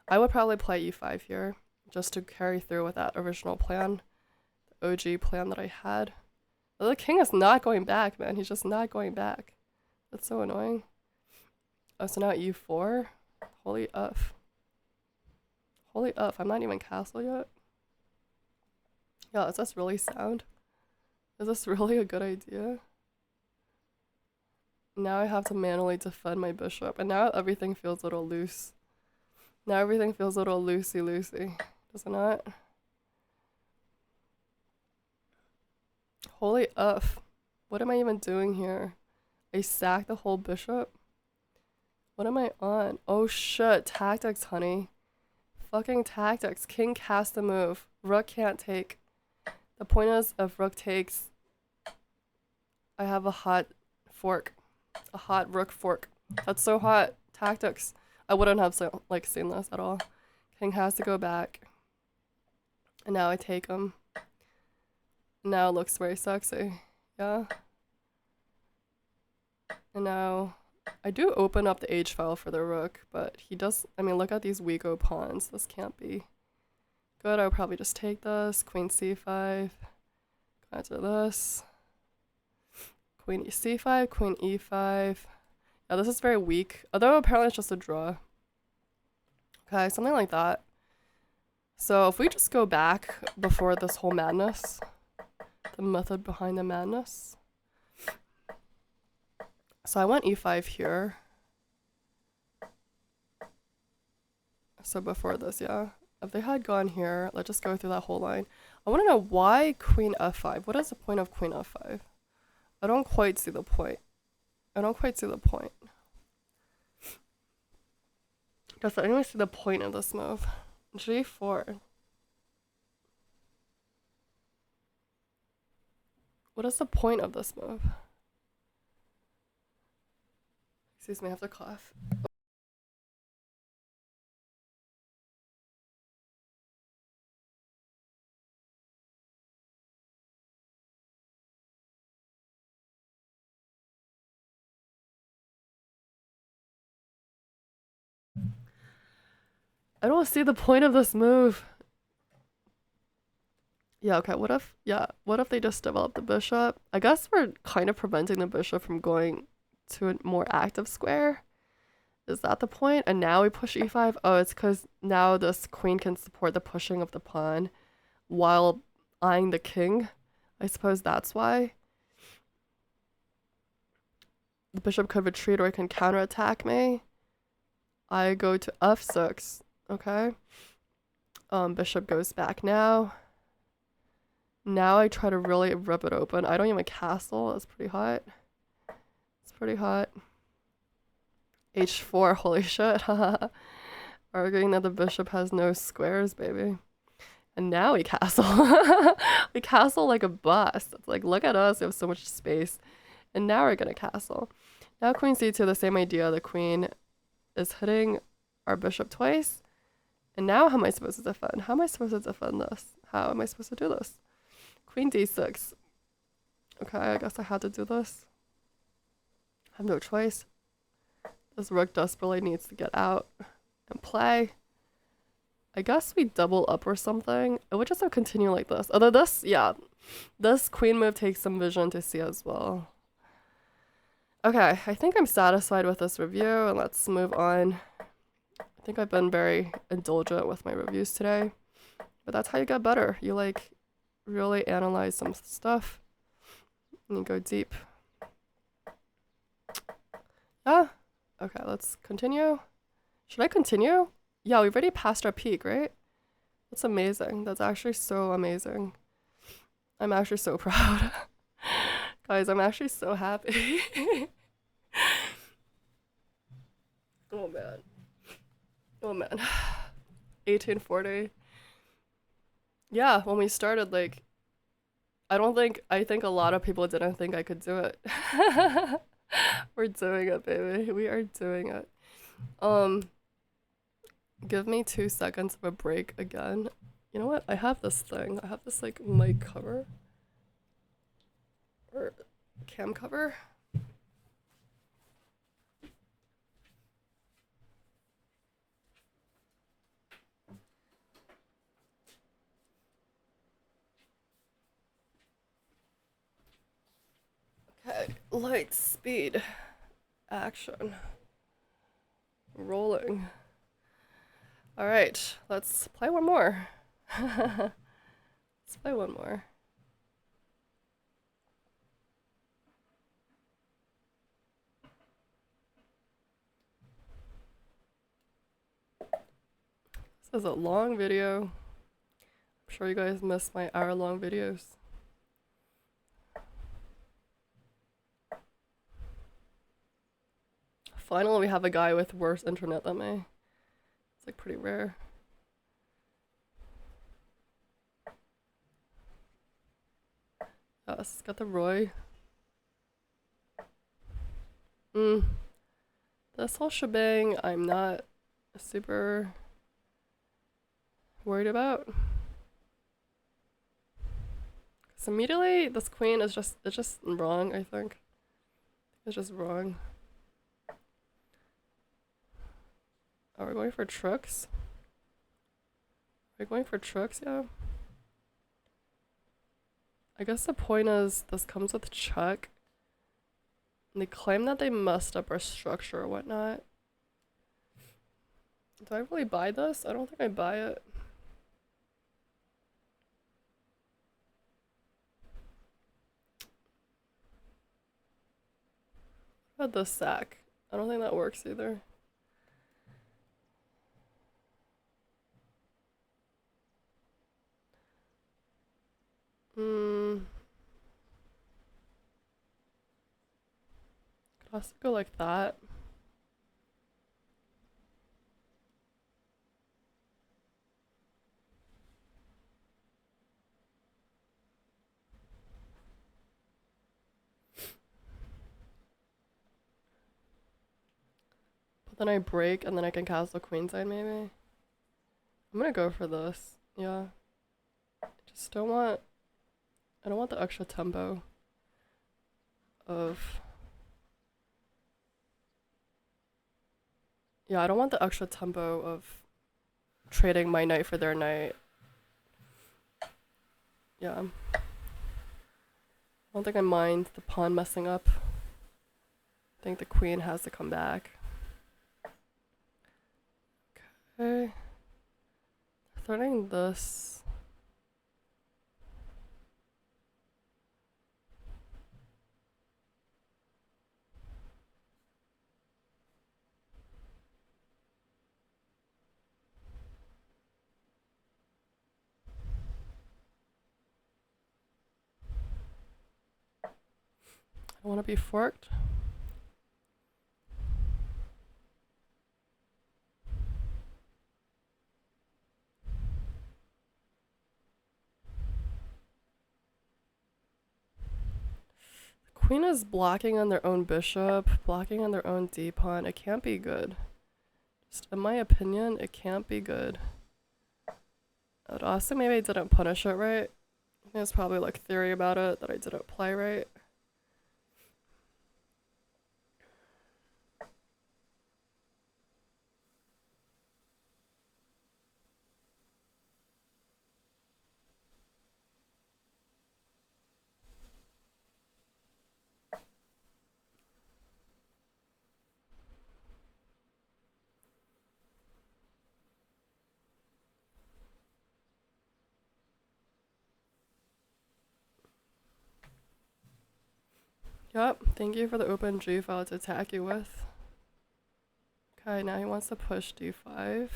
I would probably play e5 here, just to carry through with that original plan, the OG plan that I had. But the king is not going back, man. He's just not going back. That's so annoying. Oh, so now e4. Holy F. Holy F. I'm not even castle yet. Yeah, is this really sound? Is this really a good idea? Now I have to manually defend my bishop, and now everything feels a little loose. Now everything feels a little loosey-loosey. Does it not? Holy F. What am I even doing here? I sacked the whole bishop? What am I on? Oh shit, tactics, honey. Fucking tactics. King cast the move. Rook can't take. The point is, if rook takes, I have a hot fork. A hot rook fork. That's so hot. Tactics. I wouldn't have like seen this at all. King has to go back. And now I take him. Now it looks very sexy. Yeah. And now I do open up the H file for the rook, but he does. I mean, look at these weako pawns. This can't be good. I would probably just take this. Queen c5. Go after this. Queen c5, queen e5. Yeah, this is very weak. Although apparently it's just a draw. Okay, something like that. So if we just go back before this whole madness, the method behind the madness. So I went e5 here. So before this, yeah. If they had gone here, let's just go through that whole line. I want to know why queen f5. What is the point of queen f5? I don't quite see the point. I don't quite see the point. Does anyone see the point of this move? G4. What is the point of this move? Excuse me, I have to cough. I don't see the point of this move. Yeah, okay, what if they just develop the bishop? I guess we're kind of preventing the bishop from going to a more active square. Is that the point? And now we push e5? Oh, it's because now this queen can support the pushing of the pawn while eyeing the king. I suppose that's why. The bishop could retreat or it can counterattack me. I go to f6. Okay. Bishop goes back now. Now I try to really rip it open. I don't even castle. It's pretty hot. It's pretty hot. h4. Holy shit. Arguing that the bishop has no squares, baby. And now we castle. We castle like a bust. It's like, look at us. We have so much space. And now we're going to castle. Now queen c2, the same idea. The queen is hitting our bishop twice. And now how am I supposed to defend? How am I supposed to defend this? How am I supposed to do this? Queen d6. Okay, I guess I had to do this. I have no choice. This rook desperately needs to get out and play. I guess we double up or something. It would just have continued like this. Although this, yeah. This queen move takes some vision to see as well. Okay, I think I'm satisfied with this review, and let's move on. I think I've been very indulgent with my reviews today. But that's how you get better. You like really analyze some stuff and you go deep. Yeah. Okay, let's continue. Should I continue? Yeah, we've already passed our peak, right? That's amazing. That's actually so amazing. I'm actually so proud. Guys, I'm actually so happy. Oh man. Oh man. 1840. Yeah, when we started, like, I think a lot of people didn't think I could do it. We're doing it, baby. We are doing it. Give me 2 seconds of a break again. You know what? I have this thing. I have this, like, mic cover. Or cam cover. Okay, light, speed, action, rolling. All right, let's play one more. Let's play one more. This is a long video. I'm sure you guys miss my hour-long videos. Finally, we have a guy with worse internet than me. It's like pretty rare. Yes, got the Roy. Mm, this whole shebang, I'm not super worried about. Cause immediately, this queen is it's just wrong, I think. It's just wrong. Are we going for trucks? Are we going for trucks? Yeah. I guess the point is this comes with check. And they claim that they messed up our structure or whatnot. Do I really buy this? I don't think I buy it. What about this sack? I don't think that works either. Hmm. Could also go like that. But then I break and then I can castle queenside maybe. I'm gonna go for this. Yeah. Just don't want I don't want the extra tempo of yeah, I don't want the extra tempo of trading my knight for their knight. Yeah. I don't think I mind the pawn messing up. I think the queen has to come back. Okay. Threatening this. I want to be forked. Queen is blocking on their own bishop, blocking on their own d pawn. It can't be good. Just in my opinion, it can't be good. But also maybe I didn't punish it right. There's probably like theory about it that I didn't play right. Yep, thank you for the open g file to attack you with. Okay, now he wants to push d5.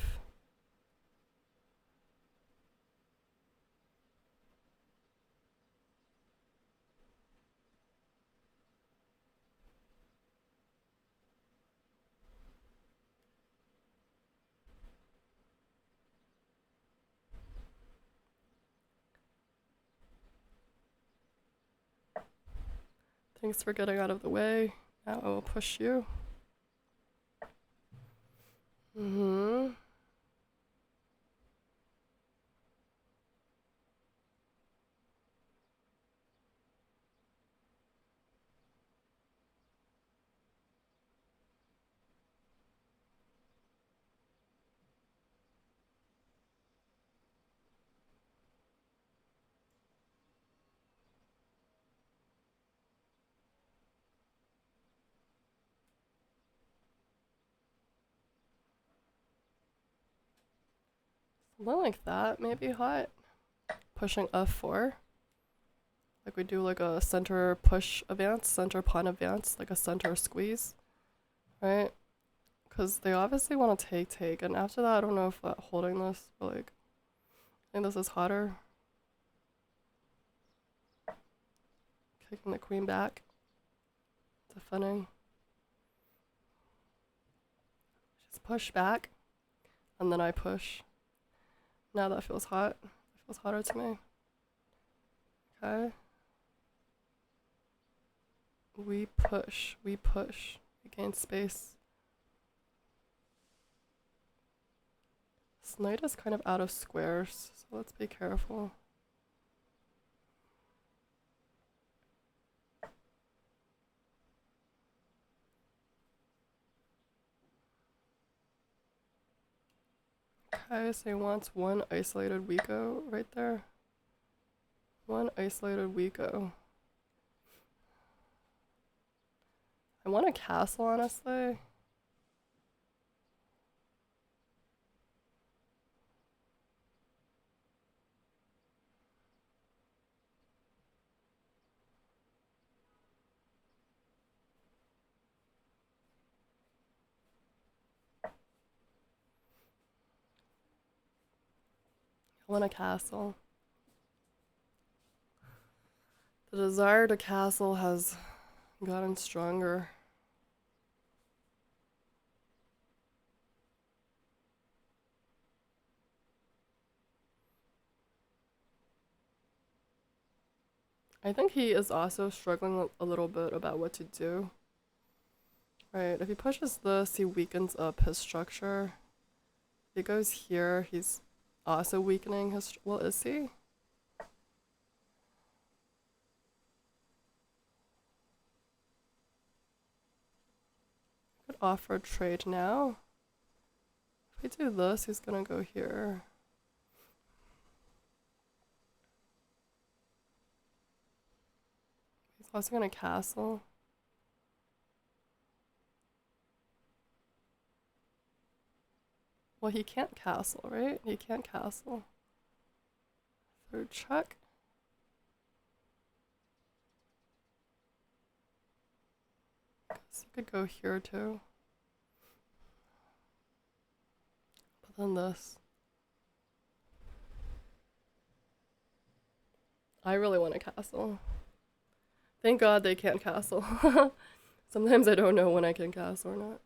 Thanks for getting out of the way. Now I will push you. Mm-hmm. Something like that, maybe hot. Pushing f4. Like we do like a center push advance, center pawn advance, like a center squeeze, right? Because they obviously want to take, and after that, I don't know if holding this, but like, I think this is hotter. Kicking the queen back, defending. Just push back, and then I push. Now that feels hot. It feels hotter to me. Okay. We push, we push, We gain space. This knight is kind of out of squares, so let's be careful. Okay, so he wants one isolated Wiko right there. One isolated Wiko. I want a castle, honestly. I want a castle. The desire to castle has gotten stronger. I think he is also struggling a little bit about what to do. Right, if he pushes this, he weakens up his structure. If he goes here, he's also weakening his... Well, is he? Could offer a trade now. If we do this, he's gonna go here. He's also gonna castle. Well, he can't castle, right? He can't castle. Third check. Guess he could go here too. But then this. I really want a castle. Thank God they can't castle. Sometimes I don't know when I can castle or not.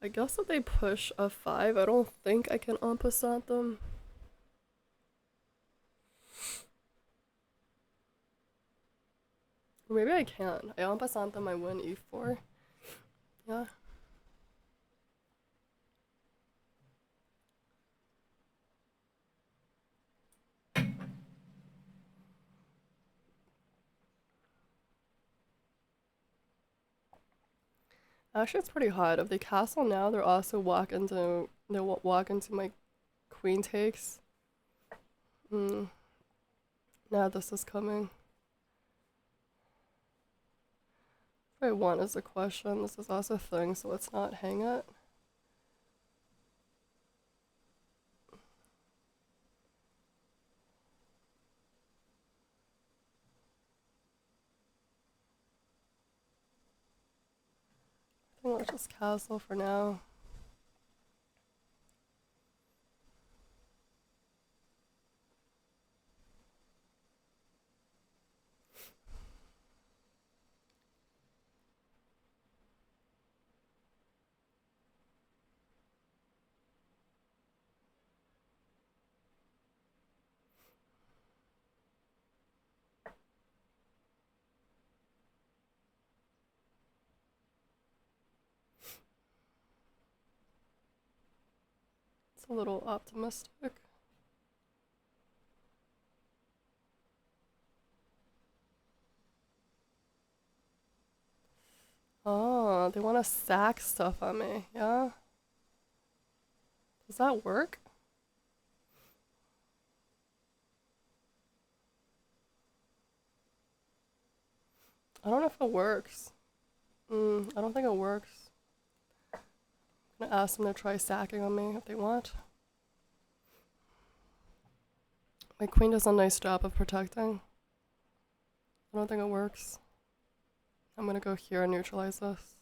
I guess if they push a 5, I don't think I can en passant them. Or maybe I can. I en passant them, I win e4. Yeah. Actually, it's pretty hot. If they castle now, they'll also walk into my queen takes. Now this is coming. What I want is a question. This is also a thing, so let's not hang it. I think let's just castle for now. It's a little optimistic. Oh, they want to sack stuff on me, yeah? Does that work? I don't know if it works. I don't think it works. I'm gonna ask them to try sacking on me if they want. My queen does a nice job of protecting. I don't think it works. I'm gonna go here and neutralize this.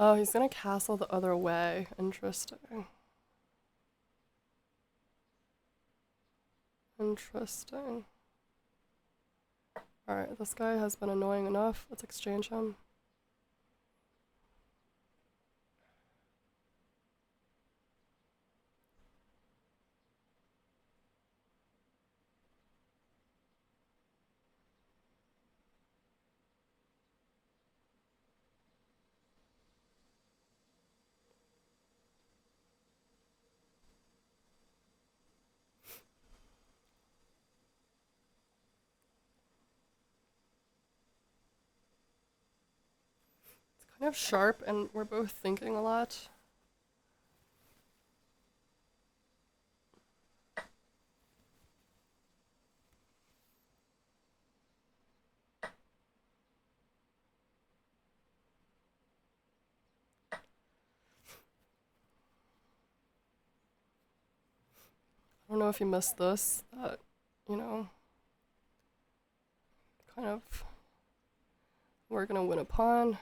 Oh, he's gonna castle the other way. Interesting. Interesting. Alright, this guy has been annoying enough. Let's exchange him. Kind of sharp, and we're both thinking a lot. I don't know if you missed this, that, you know, kind of, we're gonna win a pawn.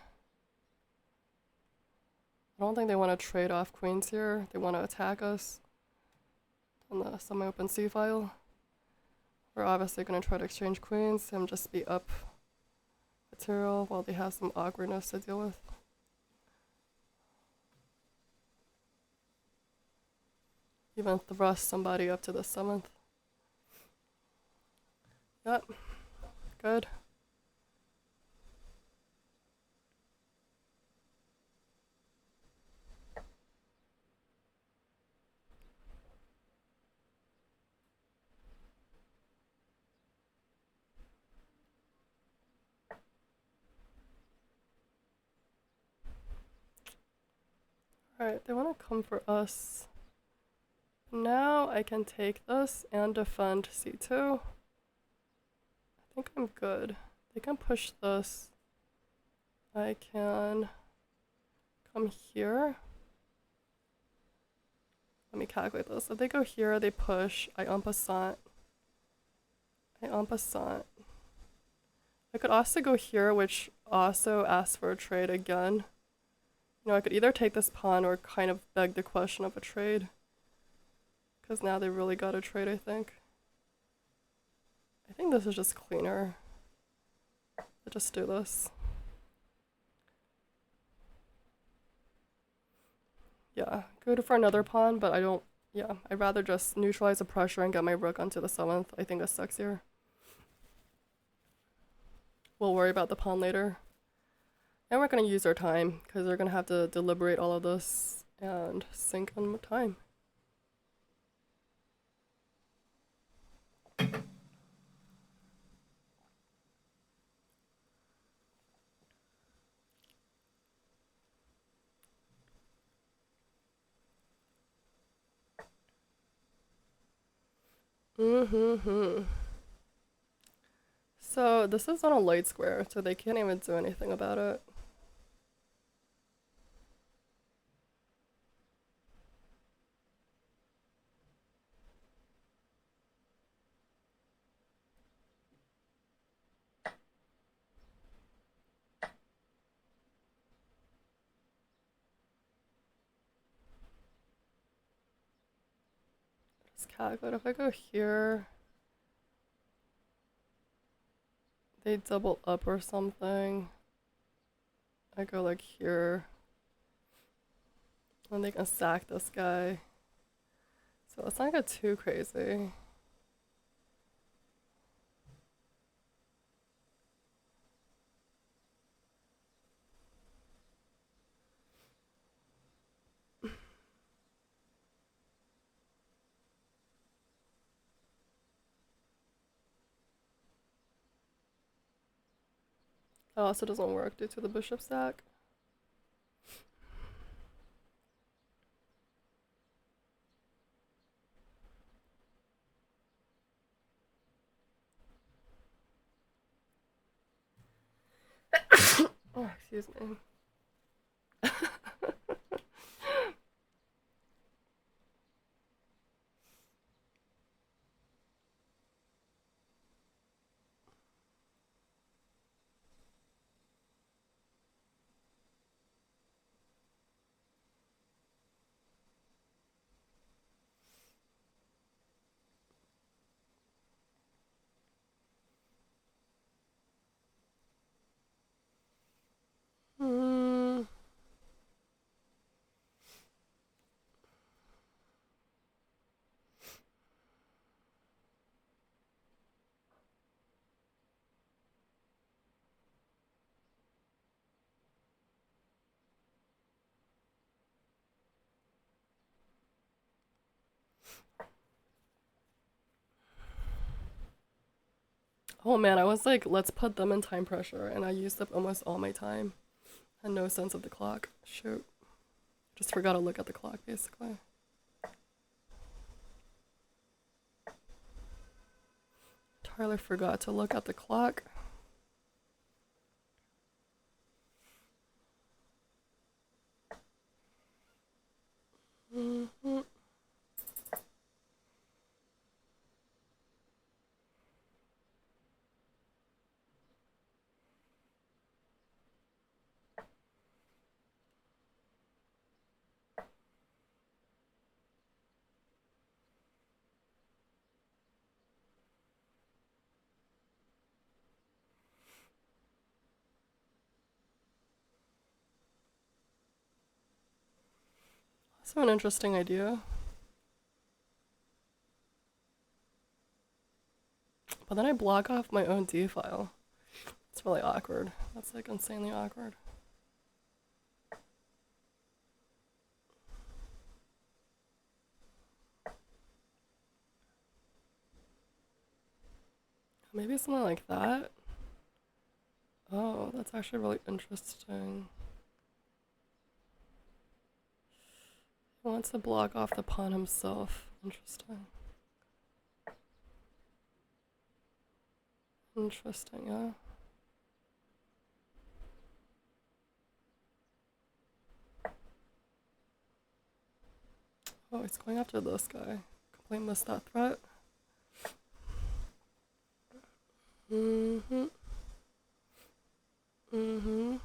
I don't think they want to trade off queens here. They want to attack us on the semi-open C file. We're obviously gonna try to exchange queens and just be up material while they have some awkwardness to deal with. Even thrust somebody up to the 7th. Yep, good. Alright, they want to come for us. Now I can take this and defend C2. I think I'm good. They can push this. I can come here. Let me calculate this. If they go here, they push. I en passant. I could also go here, which also asks for a trade again. You know, I could either take this pawn or kind of beg the question of a trade. Because now they really got a trade, I think. I think this is just cleaner. I'll just do this. Yeah, good for another pawn, but I don't, yeah, I'd rather just neutralize the pressure and get my rook onto the 7th. I think it's sexier. We'll worry about the pawn later. And we're going to use our time, because they're going to have to deliberate all of this and sink in time. So this is on a light square, so they can't even do anything about it. Just calculate. If I go here, they double up or something. I go like here. And they can sack this guy. So let's not get too crazy. That also doesn't work due to the bishop stack. Oh, excuse me. Oh man, I was like, let's put them in time pressure, and I used up almost all my time. Had no sense of the clock. Shoot. Just forgot to look at the clock, basically. Tyler forgot to look at the clock. Mm-hmm. That's an interesting idea. But then I block off my own D file. It's really awkward. That's like insanely awkward. Maybe something like that. Oh, that's actually really interesting. He wants to block off the pawn himself. Interesting. Interesting, yeah. Oh, he's going after this guy. Completely missed that threat. Mm-hmm. Mm-hmm.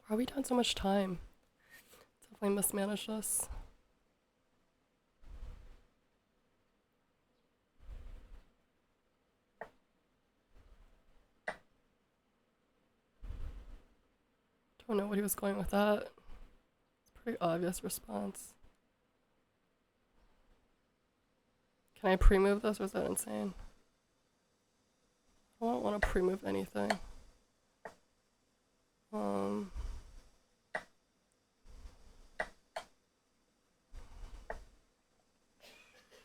Why are we doing so much time? Definitely mismanaged this. Don't know what he was going with that. It's a pretty obvious response. Can I pre-move this or is that insane? I don't want to pre-move anything.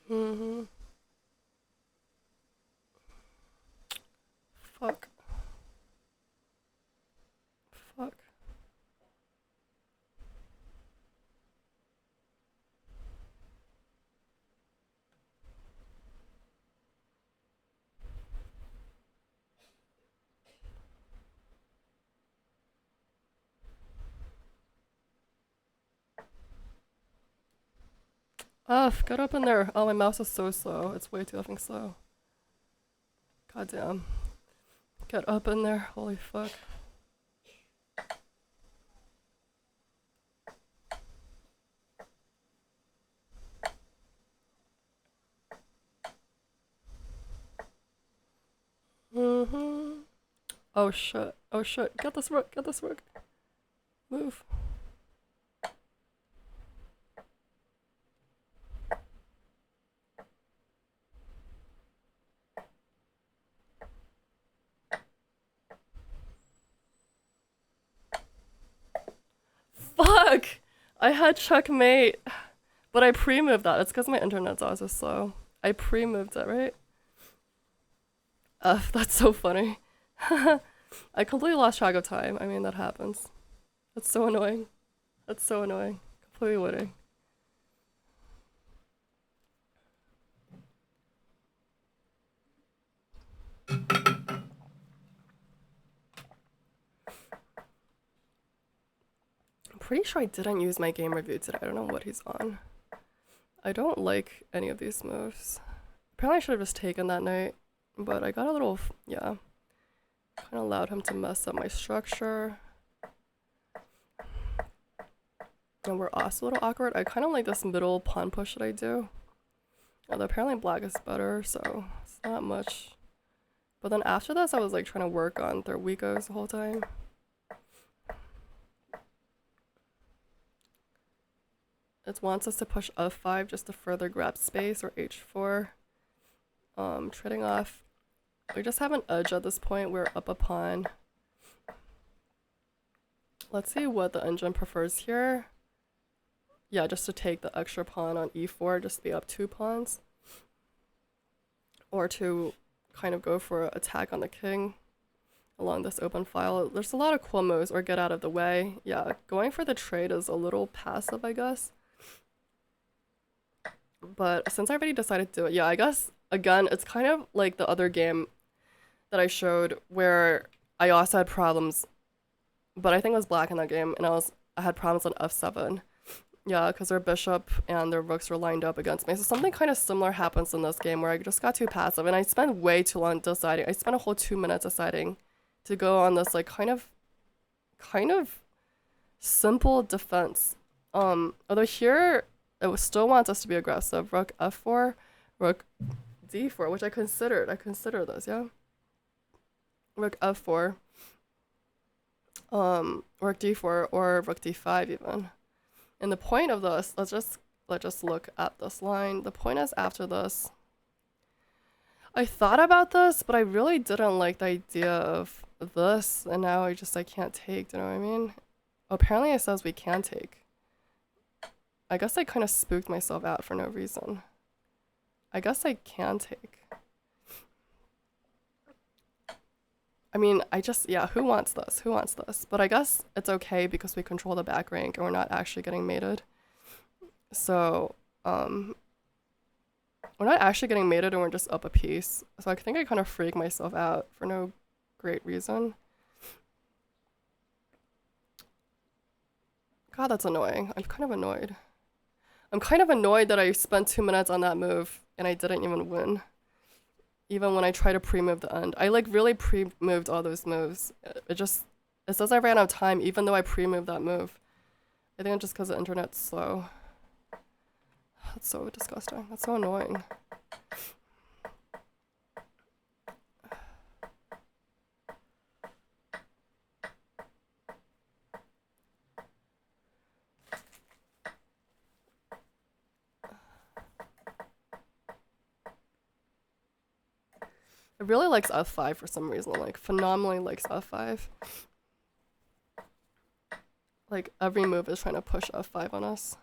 Mm-hmm. Fuck. Fuck. Ugh, get up in there. Oh, my mouse is so slow. It's way too effing slow. God damn. Get up in there. Holy fuck. Mm-hmm. Oh shit. Oh shit. Get this rook. Get this rook. Move. Fuck! I had checkmate. But I pre-moved that. It's because my internet's also slow. I pre-moved it, right? That's so funny. I completely lost track of time. I mean, that happens. That's so annoying. That's so annoying. Completely winning. I'm pretty sure I didn't use my game review today. I don't know what he's on. I don't like any of these moves. Apparently I should have just taken that knight, but I got a little, yeah. Kind of allowed him to mess up my structure. And we're also a little awkward. I kind of like this middle pawn push that I do. Although apparently black is better, so it's not much. But then after this, I was like trying to work on their weakos the whole time. It wants us to push F5 just to further grab space, or H4. Trading off We just have an edge at this point. We're up a pawn. Let's see what the engine prefers here. Yeah, just to take the extra pawn on e4, just to be up 2 pawns. Or to kind of go for an attack on the king along this open file. There's a lot of cool moves, or get out of the way. Yeah, going for the trade is a little passive, I guess. But since I already decided to do it, yeah, I guess, again, it's kind of like the other game that I showed where I also had problems, but I think it was black in that game, and I had problems on f7. Yeah, because their bishop and their rooks were lined up against me. So something kind of similar happens in this game where I just got too passive, and I spent way too long deciding. I spent a whole 2 minutes deciding to go on this like kind of simple defense. Although here it still wants us to be aggressive. Rook f4, rook d4, which I considered. I consider this, yeah. Rook f4, rook d4, or rook d5 even. And the point of this, let's just look at this line. The point is after this. I thought about this, but I really didn't like the idea of this, and now I can't take, do you know what I mean? Apparently it says we can take. I guess I kind of spooked myself out for no reason. I guess I can take. I mean, yeah, who wants this? Who wants this? But I guess it's okay because we control the back rank and we're not actually getting mated. So, we're not actually getting mated and we're just up a piece. So I think I kind of freaked myself out for no great reason. God, that's annoying. I'm kind of annoyed. I'm kind of annoyed that I spent 2 minutes on that move and I didn't even win. Even when I try to pre-move the end. I like really pre-moved all those moves. It says I ran out of time even though I pre-moved that move. I think it's just because the internet's slow. That's so disgusting. That's so annoying. It really likes f5 for some reason, like phenomenally likes f5. Like every move is trying to push f5 on us.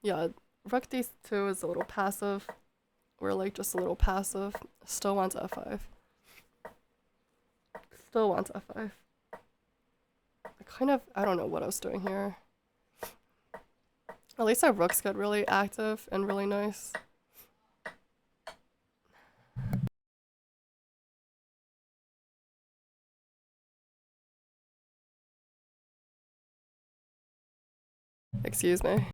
Yeah, rook d2 is a little passive. We're like just a little passive. Still wants f5. Still wants f5. I don't know what I was doing here. At least our rooks got really active and really nice. Excuse me.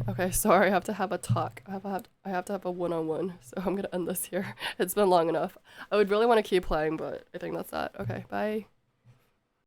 Okay, sorry, I have to have a talk. I have to have a one-on-one, so I'm gonna end this here. It's been long enough. I would really want to keep playing, but I think that's that. Okay, bye.